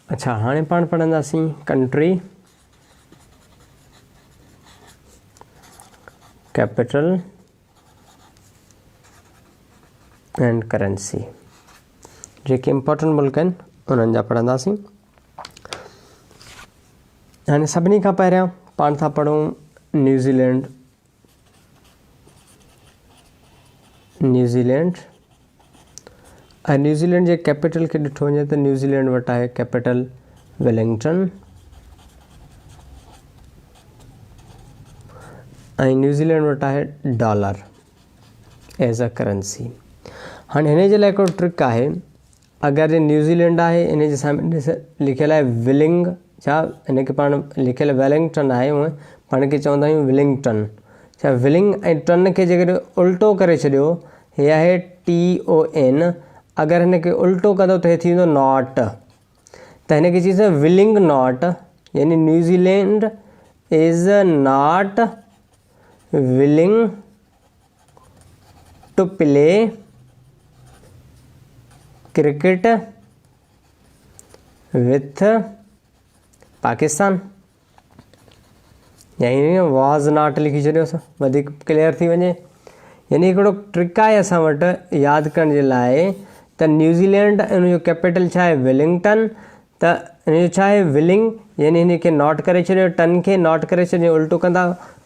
अच्छा, हाणे पाण पढ़ंदासीं कंट्री, कैपिटल एंड करेंसी। जेके इम्पोर्टेंट मुल्क आहिनि उन्हनि जा पढ़ंदासीं। हाणे सभिनी खां पहिरियां पाण था पढ़ूं न्यूज़ीलैंड। ऐं न्यूज़ीलैंड जे कैपिटल खे ॾिठो वञे त न्यूज़ीलैंड वटि आहे कैपिटल वेलिंगटन, ऐं न्यूज़ीलैंड वटि आहे डॉलर एज़ अ करेंसी। हाणे हिन जे लाइ हिकिड़ो ट्रिक आहे, अगरि न्यूज़ीलैंड आहे इन जे साम्हूं लिखियलु आहे विलिंग, छा हिनखे पाण लिखियलु वेलिंगटन आहे, हूअं पाण खे चवंदा आहियूं विलिंगटन। छा विलिंग ऐं टन खे जेकॾहिं उल्टो करे छॾियो, हे आहे TON, अगरि हिनखे उल्टो कंदो त हे थींदो नॉट, त हिनखे चइजे विलिंग नॉट, यानी New Zealand is not willing to play cricket with Pakistan. यानी वॉज नॉट लिखी छॾियोसि, वधीक क्लियर थी वञे। यानी हिकिड़ो ट्रिक आहे असां वटि यादि करण जे लाइ त न्यूज़ीलैंड उनजो कैपिटल छा आहे वेलिंगटन, त हिनजो छा आहे विलिंग, यानी हिनखे नॉट करे छॾियो, टन खे नॉट करे छॾियो, उल्टो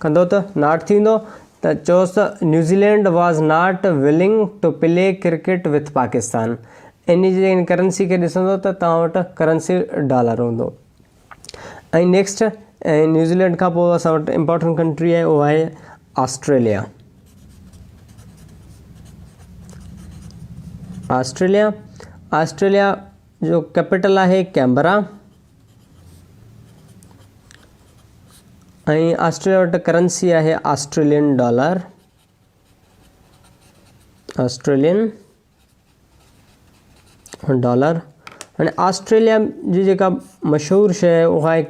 कंदो त नॉट थींदो, त चयोसि त New Zealand was not willing to play cricket with Pakistan. इन जी करेंसी खे ॾिसंदो त तव्हां वटि करेंसी डॉलर हूंदो। ऐं नेक्स्ट न्यूज़ीलैंड खां पोइ असां वटि इम्पोर्टेंट कंट्री आहे, उहा आहे ऑस्ट्रेलिया। ऑस्ट्रेलिया जो कैपिटल आहे कैनबरा, ऐं ऑस्ट्रेलिया वटि करेंसी आहे ऑस्ट्रेलियन डॉलर। हाणे ऑस्ट्रेलिया जी जेका मशहूरु शइ आहे उहा आहे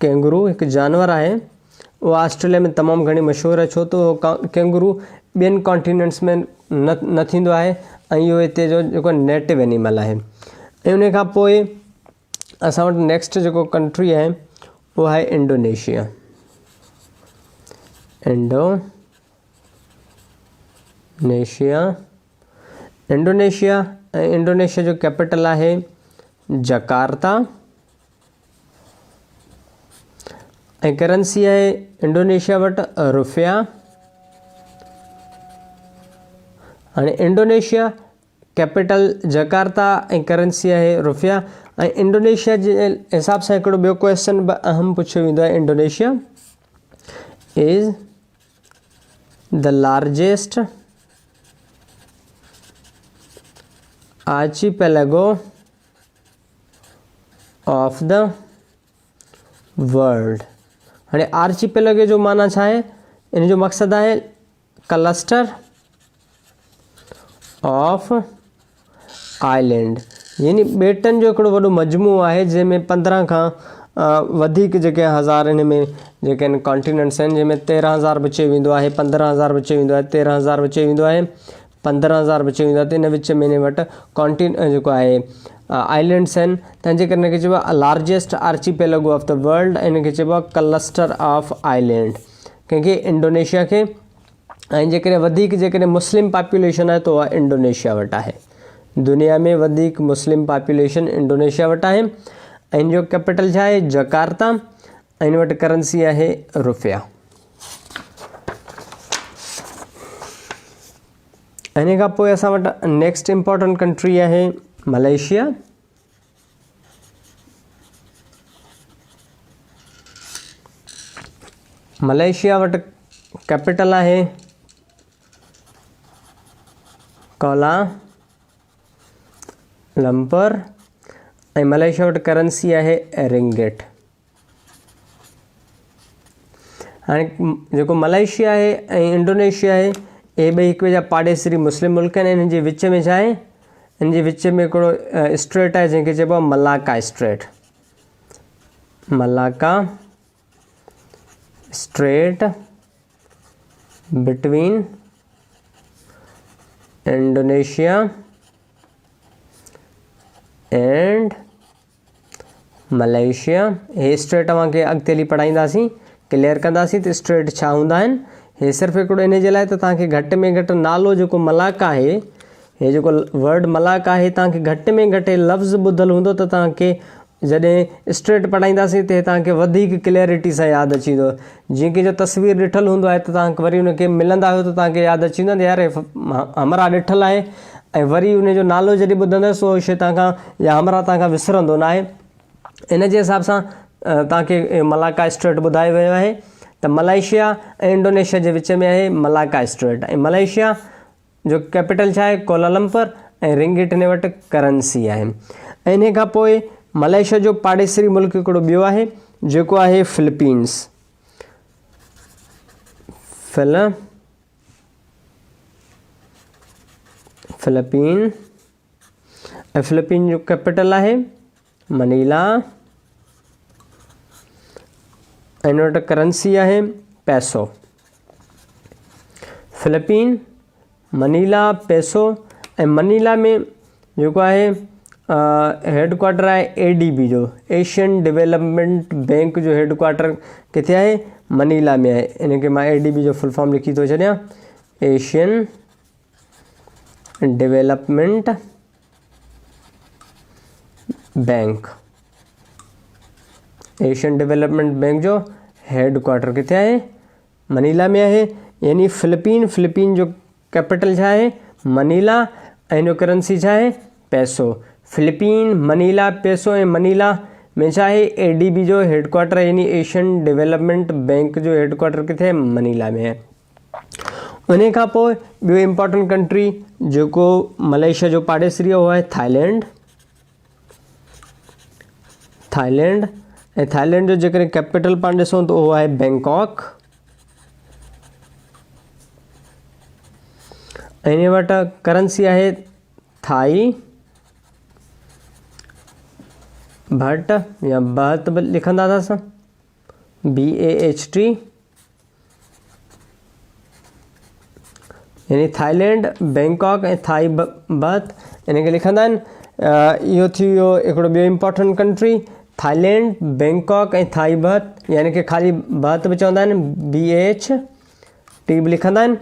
कैंगरू। हिकु जानवर आहे, उहो ऑस्ट्रेलिया में तमामु घणी मशहूरु आहे, छो त कैंगरू ॿियनि कॉन्टिनेंट्स में न थींदो आहे, ऐं इहो हिते जो जेको नेटिव एनिमल आहे। ऐं उन खां पोइ असां वटि नेक्स्ट जेको कंट्री आहे उहो आहे इंडोनेशिया। इंडोनेशिया जो कैपिटल आहे जकार्ता, ऐं करेंसी आहे इंडोनेशिया वटि रुपया। हाणे इंडोनेशिया कैपिटल जकार्ता ऐं करेंसी आहे रुपया। ऐं इंडोनेशिया जे हिसाब सां हिकिड़ो ॿियो क्वेश्चन बि अहम पुछियो वेंदो आहे, Indonesia is the largest archipelago of the world. हाणे आर्चिपेलागो जो माना छा आहे, इन जो मक़सदु आहे क्लस्टर ऑफ आइलैंड, यानी ॿेटनि जो हिकिड़ो वॾो मजमू आहे जंहिंमें 15 खां वधीक जेके हज़ार हिन में जेके आहिनि कॉन्टिनेंट्स आहिनि, जंहिंमें 13,000 बि चई वेंदो आहे, 15,000 बि चई वेंदो आहे, 13,000 बि चई वेंदो आहे, 15,000 बि चई वेंदो आहे। त इन विच में हिन वटि जेको आहे आइलैंड्स आहिनि, तंहिंजे करे हिनखे चइबो आहे largest archipelago of the world, ऐं हिनखे चइबो आहे क्लस्टर ऑफ आइलैंड कंहिंखे इंडोनेशिया खे। ऐं जेकॾहिं वधीक मुस्लिम पॉपुलेशन आहे त उहा इंडोनेशिया वटि आहे। दुनिया में वधीक मुस्लिम पॉपुलेशन इंडोनेशिया वटि आहे, ऐं इन जो कैपिटल छा आहे जकार्ता, ऐं इन वटि करेंसी आहे रुपया। इन खां पोइ असां वटि नेक्स्ट इम्पोर्टेंट कंट्री आहे मलेशिया। मलेशिया वटि कैपिटल आहे कोलालंपुर, ऐं मलेशिया वटि करेंसी आहे रिंगिट। हाणे जेको मलेशिया आहे ऐं इंडोनेशिया आहे, इहे ॿई हिक ॿिए जा पाड़ेसरी मुस्लिम मुल्क आहिनि। हिन जे विच में छा आहे, हिन जे विच में हिकिड़ो स्ट्रेट आहे जंहिंखे चइबो आहे Malacca strait between Indonesia and Malaysia. हे स्टेट तव्हांखे अॻिते हली पढ़ाईंदासीं, क्लियर कंदासीं त स्टेट छा हूंदा आहिनि। हे सिर्फ़ु हिकिड़ो इन जे लाइ त तव्हांखे घटि में घटि नालो जेको मलाका आहे, हे जेको वर्ड मलाका आहे तव्हांखे घटि में घटि लफ़्ज़ ॿुधल हूंदो त तव्हांखे जॾहिं स्टेट पढ़ाईंदासीं त तव्हांखे वधीक क्लैरिटी सां यादि अची वेंदो। जीअं की जो तस्वीर ॾिठल हूंदो आहे त तव्हांखे वरी उनखे मिलंदा आहियो त तव्हांखे यादि अची वेंदो यार हमरा ॾिठल आहे, ऐं वरी उनजो नालो जॾहिं ॿुधंदसि उहो शइ तव्हांखां या हमरा तव्हांखां विसरंदो न आहे। इन जे हिसाब सां तव्हांखे मलाका स्टेट ॿुधायो वियो आहे त मलेशिया ऐं इंडोनेशिया जे विच में आहे मलाका स्टेट। ऐं मलेशिया जो कैपिटल छा आहे कोलालंपुर, ऐं रिंगिट हिन वटि करंसी आहे। ऐं इन खां पोइ मलेशिया जो पाड़ेसरी मुल्क हिकिड़ो ॿियो आहे जेको आहे फिलीपींस। फिलीपीन ऐं फिलीपीन जो कैपिटल आहे मनीला, ऐं हिन वटि करंसी आहे पैसो। फिलीपीन, मनीला, पैसो। ऐं मनीला में जेको आहे हेडक्वार्टर आहे ADB जो, एशियन डेवलपमेंट बैंक जो हेडक्वार्टर किथे आहे, मनीला में आहे। इनखे मां ADB जो फुल फॉर्म लिखी थो छॾियां, Asian development bank. Asian development bank जो हेडक्वार्टर किथे आहे, मनीला में आहे। यानी फिलीपीन जो कैपिटल छा आहे मनीला, ऐं हिन जो करंसी छा आहे पैसो। फिलीपीन, मनीला, पैसो ऐं मनीला में छा आहे ADB जो हेडक्वार्टर, यानी एशियन डेवलपमेंट बैंक जो हेडक्वार्टर किथे आहे, मनीला में आहे। उन खां पोइ ॿियो इम्पोर्टेंट कंट्री जेको मलेशिया जो पाड़ेसरी आहे उहो आहे थाईलैंड। ऐं थाईलैंड जो जेकॾहिं कैपिटल पाण ॾिसूं त उहो आहे बैंकॉक। ऐं हिन वटि करंसी आहे थाई बट या बहत बि लिखंदा अथसि, BAHT। यानी थाईलैंड, बैंकॉक ऐं थाई बहत इनखे लिखंदा आहिनि। इहो थी वियो हिकिड़ो ॿियो इम्पोर्टेंट कंट्री, थाईलैंड, बैंकॉक ऐं थाई बहत, यानी की ख़ाली बहत बि चवंदा आहिनि, BAHT बि लिखंदा आहिनि।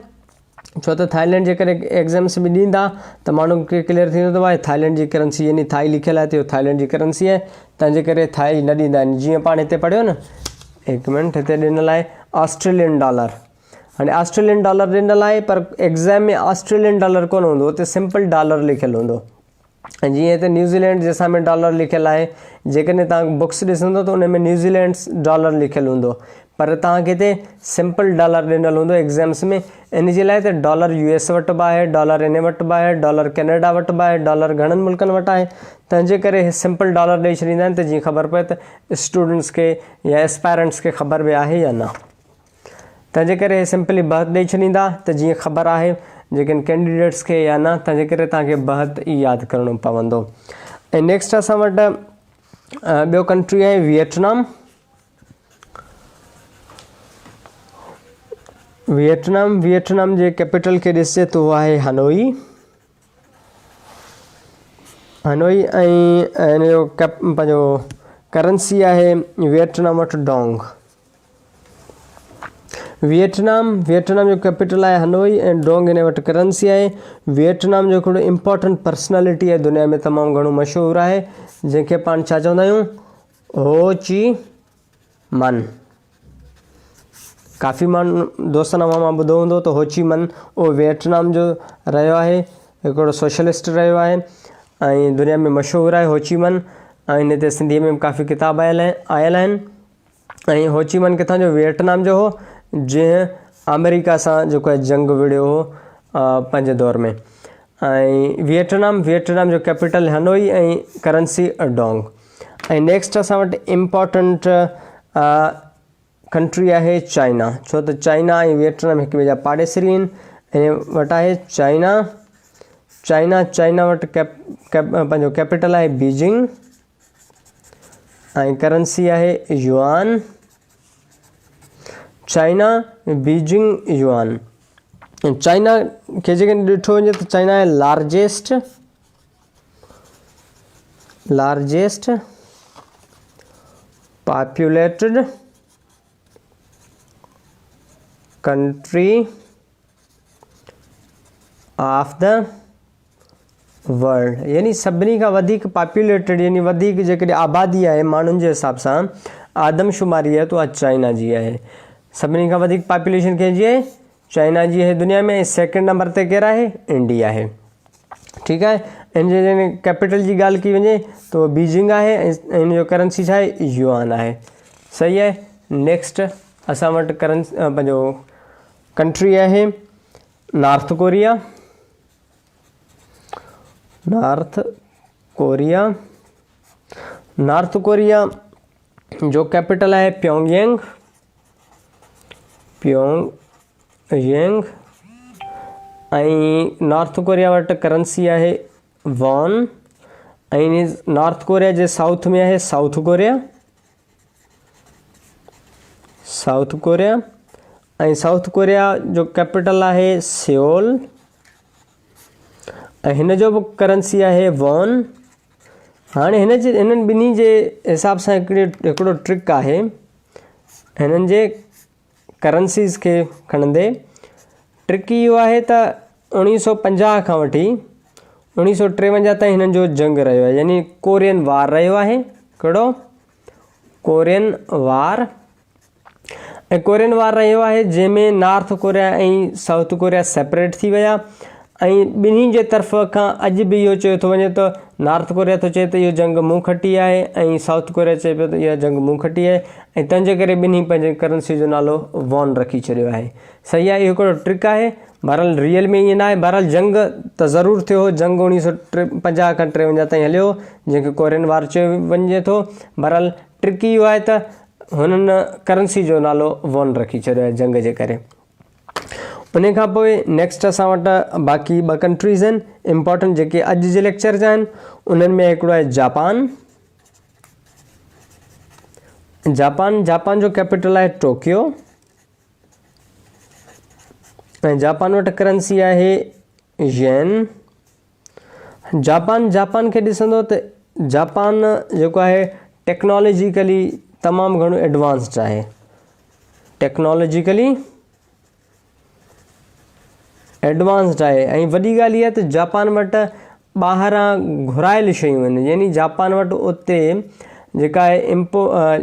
छो त थाईलैंड जेकॾहिं एग्ज़ाम्स बि ॾींदा त माण्हू खे क्लियर थी वेंदो आहे थाईलैंड जी करंसी, यानी थाई लिखियलु आहे त इहो थाईलैंड जी करंसी आहे, तंहिंजे करे थाई न ॾींदा आहिनि। जीअं पाण हिते पढ़ियो न, हिकु मिनट, हिते ॾिनल आहे ऑस्ट्रेलियन डॉलर। हाणे ऑस्ट्रेलियन डॉलर ॾिनल आहे पर एग्ज़ाम में ऑस्ट्रेलियन डॉलर कोन हूंदो, हुते सिंपल डॉलर लिखियलु हूंदो। ऐं जीअं हिते न्यूज़ीलैंड जे साम्हूं डॉलर लिखियलु आहे, जेकॾहिं तव्हां बुक्स ॾिसंदो त उन में न्यूज़ीलैंड डॉलर लिखियलु हूंदो, पर तव्हांखे हिते सिंपल डॉलर ॾिनल हूंदो एग्ज़ाम्स में। इन जे लाइ त डॉलर US वटि बि आहे, डॉलर इन वटि बि आहे, डॉलर कैनेडा वटि बि आहे, डॉलर घणनि मुल्कनि वटि आहे, तंहिंजे करे सिंपल डॉलर ॾेई छॾींदा आहिनि त जीअं ख़बर पए त स्टूडेंट्स खे या एस्पायरेंट्स खे ख़बर बि आहे या न। तंहिंजे करे सिंपली बहत ॾेई छॾींदा त जीअं ख़बर आहे जेके कैंडिडेट्स खे या न, तंहिंजे करे तव्हांखे बहत ई यादि करिणो पवंदो। ऐं नेक्स्ट असां वटि ॿियो कंट्री आहे वियतनाम। वियतनाम जे कैपिटल खे ॾिसे त उहो आहे हनोई। ऐं हिन जो पंहिंजो करंसी आहे वियतनाम वटि डोंग। वियतनाम जो कैपिटल आहे हनोई ऐं डोंग हिन वटि करंसी आहे। वियतनाम जो हिकिड़ो इम्पोर्टेंट पर्सनैलिटी आहे, दुनिया में तमामु घणो मशहूरु आहे, जंहिंखे पाण छा चवंदा आहियूं, हो ची मन। काफ़ी माण्हू दोस्तनि मां ॿुधो हूंदो त हो ची मन उहो वियतनाम जो रहियो आहे, हिकिड़ो सोशलिस्ट रहियो आहे ऐं दुनिया में मशहूरु आहे हो ची मन। ऐं हिन ते सिंधीअ में काफ़ी किताब आयल आहिनि। ऐं हो ची मन किथां जो, वियतनाम जो हो, जंहिं अमेरिका सां जेको आहे जंग विड़ियो हो पंहिंजे दौर में। ऐं वियतनाम जो कैपिटल हनोई ऐं करंसी डोंग। ऐं नेक्स्ट असां वटि इम्पोर्टेंट कंट्री आहे चाइना, छो त चाइना ऐं वियतनाम हिक ॿिए जा पाड़ेसरी आहिनि। ऐं वटि आहे चाइना वटि पंहिंजो कैपिटल आहे बीजिंग ऐं करंसी आहे yuan. China, Beijing, yuan. China खे जेकॾहिं ॾिठो वञे त चाइना आहे largest largest populated country of the world, यानी सभिनी खां वधीक पॉपुलेटेड यानी वधीक जेकॾहिं आबादी आहे माण्हुनि जे हिसाब सां आदमशुमारी आहे, तो आहे चाइना जी आहे। सभिनी खां वधीक पॉपुलेशन कंहिंजी आहे? चाइना जी आहे दुनिया में। सेकंड नंबर ते केरु आहे? इंडिया आहे। ठीकु आहे। इन जे कैपिटल जी ॻाल्हि कई वञे तो बीजिंग आहे ऐं इन जो करेंसी छा आहे? युआन आहे। सही आहे। नेक्स्ट असां वटि पंहिंजो कंट्री आहे नॉर्थ कोरिया। नॉर्थ कोरिया जो कैपिटल है प्योंगयांग। नॉर्थ कोरिया वटि करेंसी है वॉन। नॉर्थ कोरिया जे साउथ में है साउथ कोरिया। साउथ कोरिया जो कैपिटल है सियोल। हिन जो भी करेंसी है वॉन। हाँ इन बिन्हीं जे हिसाब से हिकिड़ो ट्रिक है। हिननि जे करेंसीज़ के खणंदे ट्रिक इहो है तो 1950 खां वठी 1953 ताईं हिननि जो जंग रहियो आहे, यानी कोरियन वार रहियो आहे। कहिड़ो? कोरियन वार। ऐं कोरियन वार रहियो आहे जंहिंमें नॉर्थ कोरिया ऐं साउथ कोरिया सेपरेट थी विया। ऐं ॿिन्ही जे तरफ़ खां अॼु बि इहो चयो थो वञे त नॉर्थ कोरिया थो चए त इहो जंग मूं खटी आहे ऐं साउथ कोरिया चए पियो त इहा जंग मूं खटी आहे, ऐं तंहिंजे करे ॿिन्ही पंहिंजे करेंसी जो नालो वॉन रखी छॾियो आहे। सही आहे। इहो हिकिड़ो ट्रिक आहे। बहरहाल रियल में ईअं न आहे। बहरहाल जंग त ज़रूरु थियो हो। जंग 1950 खां 53 ताईं हलियो, जंहिंखे कोरियन वार चयो वञे थो। बहरहाल ट्रिक इहो आहे त हुननि करेंसी जो नालो वॉन रखी छॾियो आहे जंग जे करे। उन खां पोइ नेक्स्ट असां वटि बाक़ी 2 कंट्रीज़ आहिनि इम्पॉर्टेंट जेके अॼु जे लेक्चर जा आहिनि। उन्हनि में हिकिड़ो आहे जापान। जापान जो कैपिटल आहे टोक्यो। ऐं जापान वटि करेंसी आहे येन। जापान खे ॾिसंदो त जापान जेको आहे टेक्नोलॉजिकली तमामु घणो एडवांस्ड आहे। टेक्नोलॉजिकली एडवांस्ड आहे। ऐं वॾी ॻाल्हि इहा त जापान वटि ॿाहिरां घुरायल शयूं आहिनि, यानी जापान वटि उते जेका आहे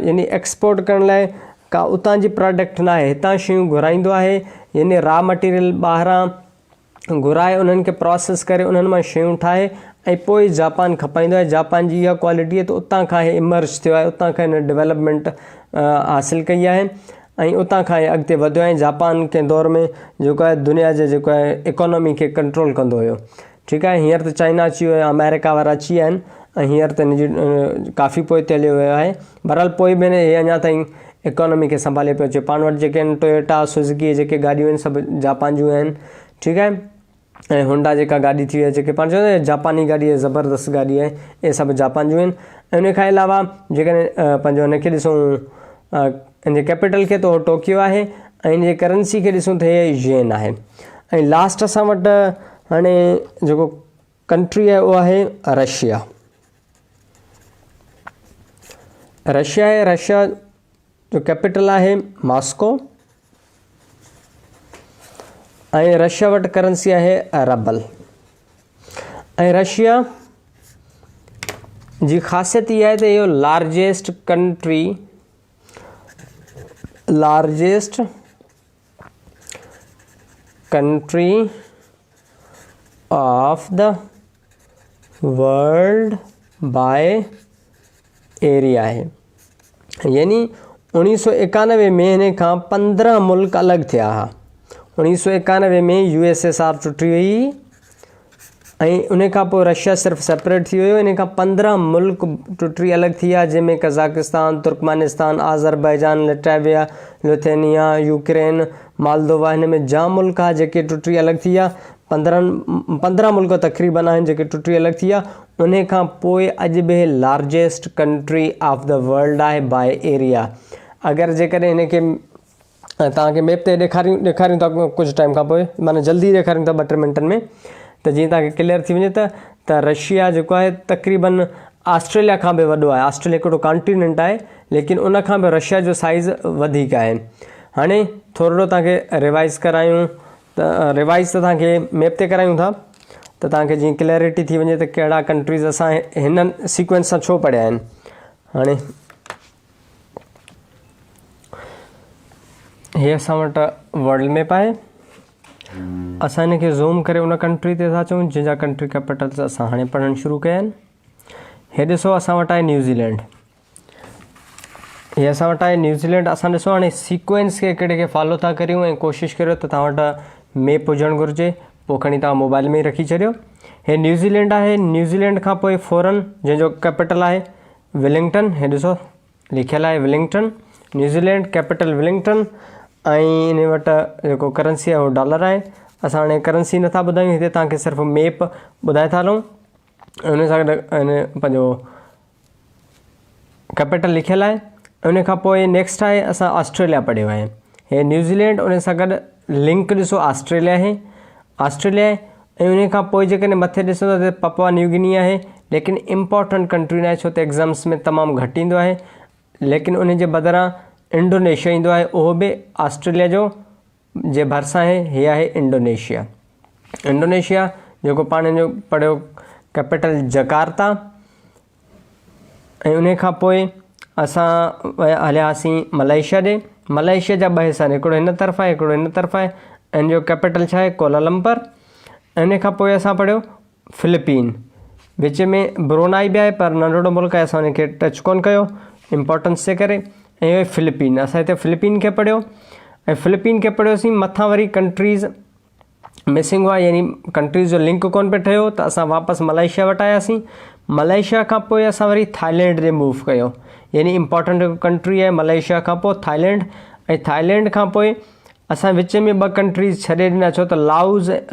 यानी एक्सपोर्ट करण लाइ का उतां जी प्रोडक्ट न आहे, हितां शयूं घुराईंदो आहे। यानी रॉ मटीरियल ॿाहिरां घुराए उन्हनि खे प्रोसेस करे उन्हनि मां शयूं ठाहे ऐं पोइ जापान खपाईंदो आहे। जापान जी इहा क्वालिटी आहे त उतां खां इमर्ज थियो आहे, उतां खां हिन डेवलपमेंट हासिलु कई आहे ऐं उतां खां अॻिते वधियो आहे। जापान कंहिं दौर में जेको आहे दुनिया जे जेको आहे इकोनॉमी खे कंट्रोल कंदो हुयो। ठीकु आहे। हींअर त चाइना अची वियो आहे, अमेरिका वारा अची विया आहिनि ऐं हींअर त हिन जी काफ़ी पोइ ते हलियो वियो आहे। बहरहाल पोइ बि हे अञा ताईं इकोनॉमी खे संभाले पियो अचे। पाण वटि जेके आहिनि टोयोटा सुज़ुकी जेके गाॾियूं आहिनि सभु जापान जूं आहिनि। ठीकु आहे। ऐं होंडा जेका गाॾी थी वई आहे जेके पाण चवंदा आहियूं जापानी गाॾी आहे, ज़बरदस्त गाॾी आहे, इहे सभु जापान जूं आहिनि। ऐं उन खां अलावा जेकॾहिं पंहिंजो हिनखे ॾिसूं इन जे कैपिटल खे त उहो टोक्यो आहे ऐं इन जी करेंसी खे ॾिसूं त हे येन आहे। ऐं लास्ट असां वटि हाणे जेको कंट्री आहे उहा आहे रशिया। रशिया जो कैपिटल आहे मॉस्को। ऐं रशिया वटि करेंसी आहे रबल। ऐं रशिया जी ख़ासियत इहा आहे त इहो largest country of the world by area आहे। यानी 1991 में हिन खां 15 मुल्क अलॻि थिया हुआ। 1991 में USSR टुटी हुई ऐं उन खां पोइ रशिया सिर्फ़ु सेपरेट थी वियो। इन खां 15 मुल्क टुटी अलॻि थी विया, जंहिंमें कज़ाकिस्तान, तुर्कमानिस्तान, आज़रबाईजान, लिटवेरिया, लिथुआनिया, यूक्रेन, मालदोवा, हिन में जाम मुल्क आहे जेके टुटी अलॻि थी विया। 15 मुल्क तक़रीबन आहिनि जेके टुटी अलॻि थी विया। उन खां पोइ अॼु बि largest country of the world आहे बाय एरिया। अगरि जेकॾहिं हिनखे तव्हांखे मैप ते ॾेखारियूं था कुझु टाइम खां पोइ, माना जल्दी ॾेखारियूं था 2-3 मिंटनि में, त जीअं तव्हांखे क्लियर थी वञे त रशिया जेको आहे तक़रीबन ऑस्ट्रेलिया खां बि वॾो आहे। ऑस्ट्रेलिया हिकिड़ो कॉन्टिनेंट आहे, लेकिन उन खां बि रशिया जो साइज़ वधीक आहे। हाणे थोरो तव्हांखे रिवाइज़ करायूं त रिवाइज़ त तव्हांखे मैप ते करायूं था त तव्हांखे जीअं क्लैरिटी थी वञे त कहिड़ा कंट्रीज़ असां हिननि सीक्वेंस सां छो पढ़िया आहिनि। हाणे हीअ असां वटि वर्ल्ड मैप आहे। असां हिन खे ज़ूम करे उन कंट्री ते था अचूं जंहिंजा कंट्री कैपिटल्स असां हाणे पढ़णु शुरू कया आहिनि। हे ॾिसो असां वटि आहे न्यूज़ीलैंड। हीअ असां वटि आहे न्यूज़ीलैंड। असां ॾिसो हाणे सीक्वेंस खे कहिड़े खे फॉलो था करियूं ऐं कोशिशि करियो त तव्हां वटि मैप हुजणु घुरिजे, पोइ खणी तव्हां मोबाइल में ई रखी छॾियो। हे न्यूज़ीलैंड आहे। न्यूज़ीलैंड खां पोइ फॉरन जंहिंजो कैपिटल आहे विलिंगटन। हे ॾिसो लिखियलु आहे विलिंगटन। न्यूज़ीलैंड कैपिटल विलिंगटन ऐं इन वटि जेको करंसी आहे उहो डॉलर आहे। असां हाणे करंसी नथा ॿुधायूं, हिते तव्हांखे सिर्फ़ु मैप ॿुधाए था हलूं। उन सां गॾु पंहिंजो कैपिटल लिखियलु आहे। उन खां पोइ नेक्स्ट आहे असां ऑस्ट्रेलिया पढ़ियो आहे। हे न्यूज़ीलैंड, उन सां गॾु लिंक ॾिसो ऑस्ट्रेलिया आहे, ऑस्ट्रेलिया आहे। ऐं उन खां पोइ जेकॾहिं मथे ॾिसो त पपुआ न्यू गिनी आहे, लेकिन इम्पॉर्टेंट कंट्री न आहे छो त एग्ज़ाम्स में तमामु घटि ईंदो आहे। लेकिन उन जे बदिरां इंडोनेशिया ईंदो आहे, उहो बि ऑस्ट्रेलिया जो जे भरिसां आहे। हीअ आहे इंडोनेशिया। इंडोनेशिया जेको पाण जो पढ़ियो कैपिटल जकार्ता। ऐं उन खां पोइ असां हलियासीं मलेशिया ॾे। मलेशिया जा 2 हिसा आहिनि, हिकिड़ो हिन तरफ़ आहे, हिकिड़ो हिन तरफ़ आहे। ऐं जो कैपिटल छा आहे कोलालंपर। ऐं इन खां पोइ असां पढ़ियो फिलिपीन। विच में ब्रुनाई बि आहे पर नंढड़ो मुल्क आहे, असां हुनखे टच कोन कयो इम्पोर्टेंस जे करे। ऐं इहो फिलिपीन, असां हिते फिलिपीन खे पढ़ियो। ऐं फिलिपीन खे पढ़ियोसीं। मथां वरी कंट्रीज़ मिसिंग हुआ, यानी कंट्रीज़ जो लिंक कोन पियो ठहियो, त असां वापसि मलेशिया वटि आयासीं। मलेशिया खां पोइ असां वरी थाईलैंड ॾे मूव कयो, यानी इम्पॉर्टेंट कंट्री आहे मलेशिया खां पोइ थाईलैंड। ऐं थाईलैंड खां पोइ असां विच में 2 कंट्रीज़ छॾे ॾिना, छो त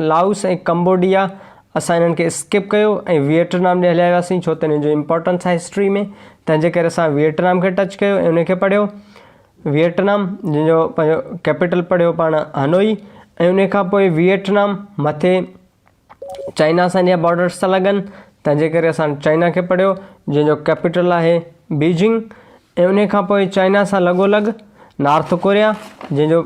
लाउस ऐं कंबोडिया असां इन्हनि खे स्किप कयो ऐं वियतनाम ॾे हलिया वियासीं, छो त हिन जो इम्पोर्टेंस आहे हिस्ट्री में। तंहिंजे करे असां वियतनाम खे टच कयो ऐं उनखे पढ़ियो वियतनाम, जंहिंजो पंहिंजो कैपिटल पढ़ियो पाण हनोई। ऐं उन खां पोइ वियतनाम मथे चाइना सां जा बॉर्डर्स था लॻनि, तंहिंजे करे असां चाइना खे पढ़ियो जंहिंजो कैपिटल आहे बीजिंग। ऐं उन खां पोइ चाइना सां लॻोलॻि नॉर्थ कोरिया जंहिंजो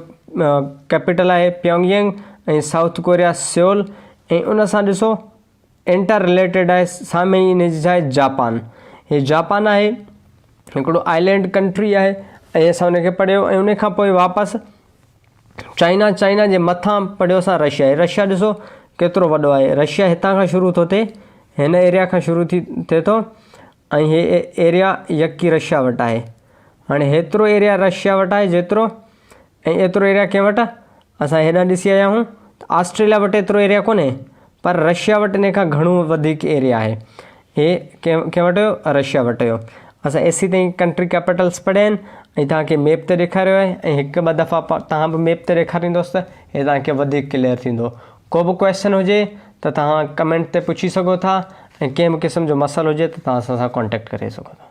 कैपिटल आहे प्योंगयांग ऐं साउथ कोरिया सियोल। ऐं उन सां ॾिसो इंटर रिलेटेड आहे साम्हूं ई इन जी छा आहे जापान। हे जापान आहे, हिकिड़ो आइलैंड कंट्री आहे ऐं असां उनखे पढ़ियो। ऐं उन खां पोइ वापसि चाइना जे मथां पढ़ियो असां रशिया। रशिया ॾिसो केतिरो वॾो आहे। रशिया हितां खां शुरू थो थिए, हिन एरिया खां शुरू थिए थो ऐं हे एरिया यकी रशिया वटि आहे। हाणे हेतिरो एरिया रशिया वटि आहे जेतिरो, ऐं एतिरो एरिया कंहिं वटि असां हेॾां ॾिसी आया आहियूं त ऑस्ट्रेलिया वटि एतिरो एरिया कोन्हे, पर रशिया वटि इन खां घणो वधीक एरिया आहे। हे कंहिं वटि हुयो? रशिया वटि हुयो। असां एसी ताईं कंट्री कैपिटल्स पढ़िया आहिनि ऐं तव्हांखे मैप ते ॾेखारियो आहे। ऐं हिकु ॿ दफ़ा तव्हां बि मैप ते ॾेखारींदोसि त हे तव्हांखे वधीक क्लियर थींदो। को बि क्वेश्चन हुजे त तव्हां कमेंट ते पुछी सघो था ऐं कंहिं बि क़िस्म जो मसइलो हुजे त तव्हां असां सां कॉन्टेक्ट करे सघो था।